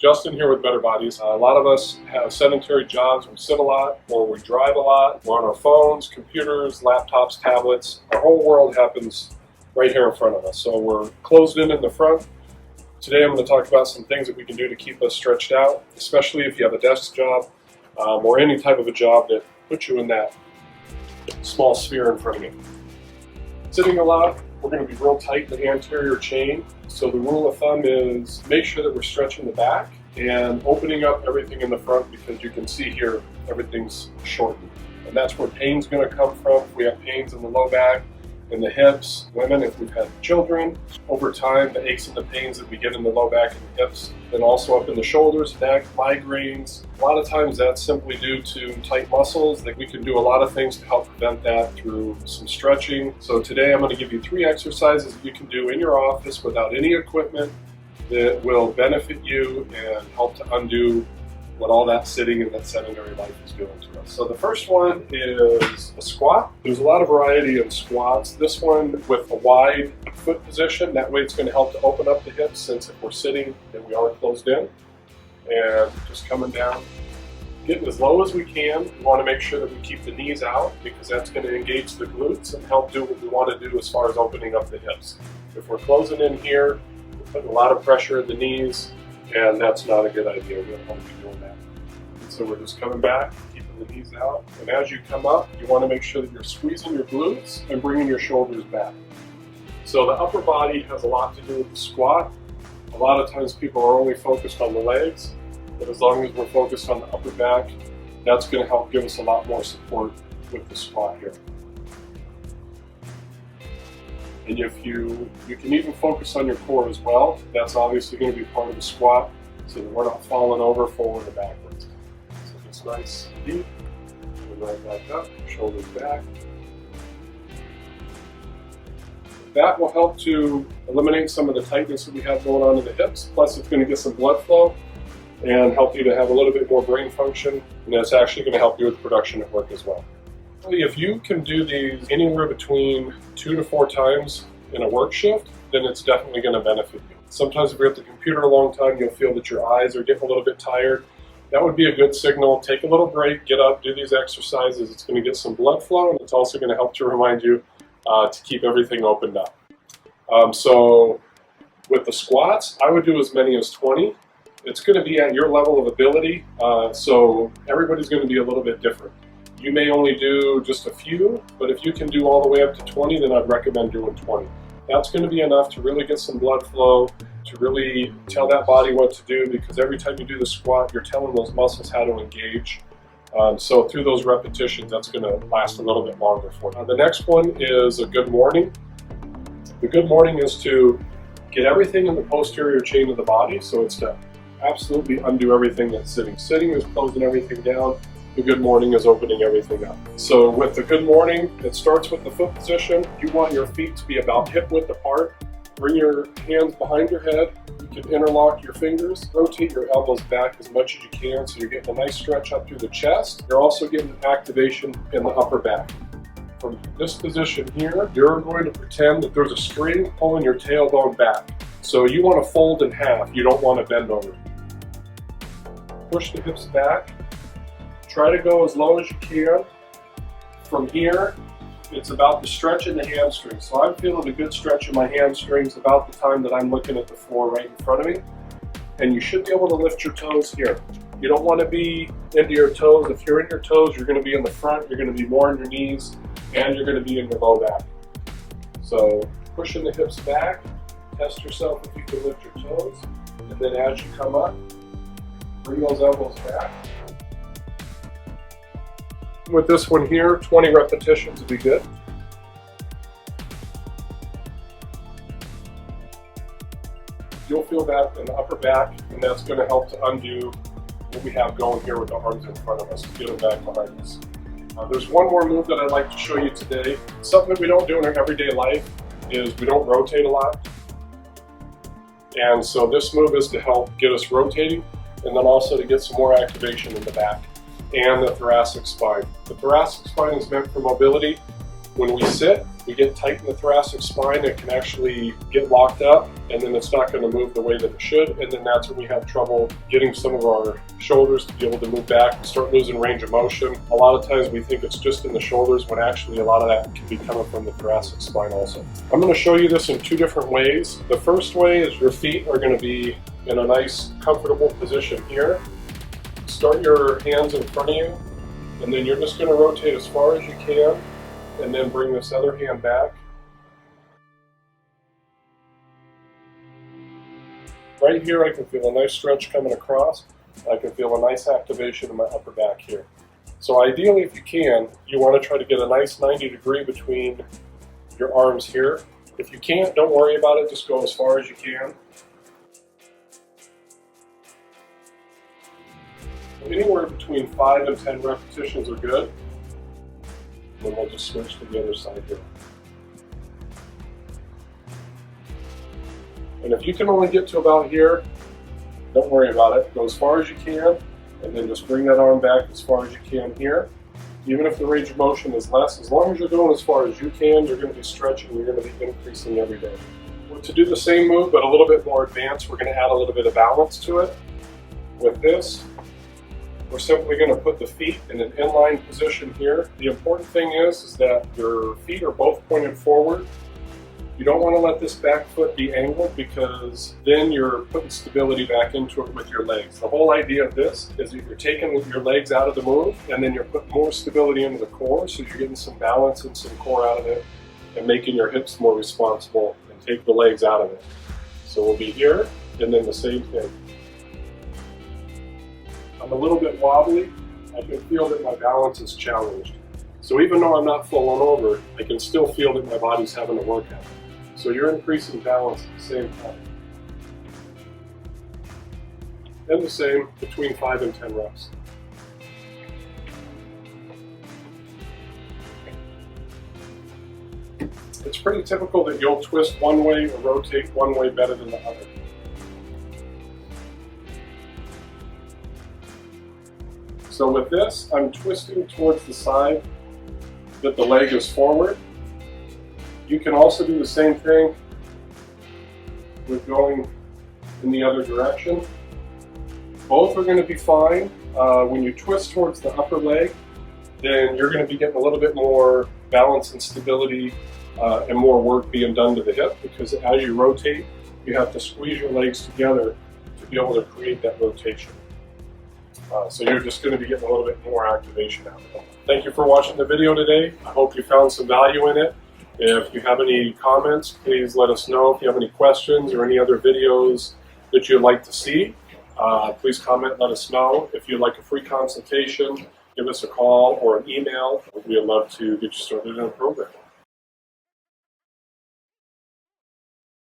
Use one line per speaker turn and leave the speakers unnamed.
Justin here with Better Bodies. A lot of us have sedentary jobs. We sit a lot, or we drive a lot. We're on our phones, computers, laptops, tablets. Our whole world happens right here in front of us. So we're closed in the front. Today I'm going to talk about some things that we can do to keep us stretched out, especially if you have a desk job or any type of a job that puts you in that small sphere in front of you. Sitting a lot, we're going to be real tight in the anterior chain. So the rule of thumb is make sure that we're stretching the back and opening up everything in the front, because you can see here everything's shortened. And that's where pain's going to come from. If we have pains in the low back, in the hips, women, if we've had children, over time, the aches and the pains that we get in the low back and the hips, and also up in the shoulders, neck, migraines. A lot of times that's simply due to tight muscles. That we can do a lot of things to help prevent that through some stretching. So today I'm going to give you 3 exercises that you can do in your office without any equipment that will benefit you and help to undo what all that sitting and that sedentary life is doing to us. So the first one is a squat. There's a lot of variety in squats. This one with a wide foot position, that way it's going to help to open up the hips, since if we're sitting then we are closed in. And just coming down, getting as low as we can. We want to make sure that we keep the knees out, because that's going to engage the glutes and help do what we want to do as far as opening up the hips. If we're closing in here, we're putting a lot of pressure in the knees, and that's not a good idea. We don't want to be doing that. So we're just coming back, keeping the knees out. And as you come up, you want to make sure that you're squeezing your glutes and bringing your shoulders back. So the upper body has a lot to do with the squat. A lot of times people are only focused on the legs, but as long as we're focused on the upper back, that's going to help give us a lot more support with the squat here. And if you can even focus on your core as well. That's obviously going to be part of the squat, so that we're not falling over forward or backwards. So just nice and deep, and right back up, shoulders back. That will help to eliminate some of the tightness that we have going on in the hips. Plus it's going to get some blood flow and help you to have a little bit more brain function, and that's actually going to help you with production at work as well. If you can do these anywhere between 2 to 4 times in a work shift, then it's definitely going to benefit you. Sometimes if you're at the computer a long time, you'll feel that your eyes are getting a little bit tired. That would be a good signal. Take a little break, get up, do these exercises. It's going to get some blood flow, and it's also going to help to remind you to keep everything opened up. So with the squats, I would do as many as 20. It's going to be at your level of ability, so everybody's going to be a little bit different. You may only do just a few, but if you can do all the way up to 20, then I'd recommend doing 20. That's going to be enough to really get some blood flow, to really tell that body what to do, because every time you do the squat, you're telling those muscles how to engage. So through those repetitions, that's going to last a little bit longer for you. The next one is a good morning. The good morning is to get everything in the posterior chain of the body, so it's to absolutely undo everything that's sitting. Sitting is closing everything down. The good morning is opening everything up. So with the good morning, it starts with the foot position. You want your feet to be about hip width apart. Bring your hands behind your head. You can interlock your fingers. Rotate your elbows back as much as you can, so you're getting a nice stretch up through the chest. You're also getting activation in the upper back. From this position here, you're going to pretend that there's a string pulling your tailbone back. So you want to fold in half. You don't want to bend over. Push the hips back. Try to go as low as you can. From here, it's about the stretch in the hamstrings. So I'm feeling a good stretch in my hamstrings about the time that I'm looking at the floor right in front of me. And you should be able to lift your toes here. You don't want to be into your toes. If you're in your toes, you're going to be in the front, you're going to be more in your knees, and you're going to be in your low back. So pushing the hips back, test yourself if you can lift your toes. And then as you come up, bring those elbows back. With this one here, 20 repetitions would be good. You'll feel that in the upper back, and that's going to help to undo what we have going here with the arms in front of us, to get them back behind us. There's one more move that I'd like to show you today. Something that we don't do in our everyday life is we don't rotate a lot. And so this move is to help get us rotating, and then also to get some more activation in the back and the thoracic spine. The thoracic spine is meant for mobility. When we sit, we get tight in the thoracic spine, it can actually get locked up, and then it's not going to move the way that it should, and then that's when we have trouble getting some of our shoulders to be able to move back and start losing range of motion. A lot of times we think it's just in the shoulders, when actually a lot of that can be coming from the thoracic spine also. I'm going to show you this in two different ways. The first way is your feet are going to be in a nice, comfortable position here. Start your hands in front of you, and then you're just going to rotate as far as you can, and then bring this other hand back. Right here I can feel a nice stretch coming across. I can feel a nice activation in my upper back here. So ideally, if you can, you want to try to get a nice 90-degree between your arms here. If you can't, don't worry about it, just go as far as you can. Anywhere between 5 and 10 repetitions are good. Then we'll just switch to the other side here. And if you can only get to about here, don't worry about it. Go as far as you can, and then just bring that arm back as far as you can here. Even if the range of motion is less, as long as you're going as far as you can, you're going to be stretching, you're going to be increasing every day. Well, to do the same move, but a little bit more advanced, we're going to add a little bit of balance to it. With this, we're simply going to put the feet in an inline position here. The important thing is that your feet are both pointed forward. You don't want to let this back foot be angled, because then you're putting stability back into it with your legs. The whole idea of this is that you're taking your legs out of the move, and then you're putting more stability into the core, so you're getting some balance and some core out of it, and making your hips more responsible, and take the legs out of it. So we'll be here, and then the same thing. I'm a little bit wobbly. I can feel that my balance is challenged. So even though I'm not falling over, I can still feel that my body's having a workout. So you're increasing balance at the same time. And the same between 5 and 10 reps. It's pretty typical that you'll twist one way or rotate one way better than the other. So with this, I'm twisting towards the side that the leg is forward. You can also do the same thing with going in the other direction. Both are going to be fine. When you twist towards the upper leg, then you're going to be getting a little bit more balance and stability and more work being done to the hip, because as you rotate, you have to squeeze your legs together to be able to create that rotation. So you're just going to be getting a little bit more activation out of it. Thank you for watching the video today. I hope you found some value in it. If you have any comments, please let us know. If you have any questions or any other videos that you'd like to see, please comment, let us know. If you'd like a free consultation, give us a call or an email. We'd love to get you started in a program.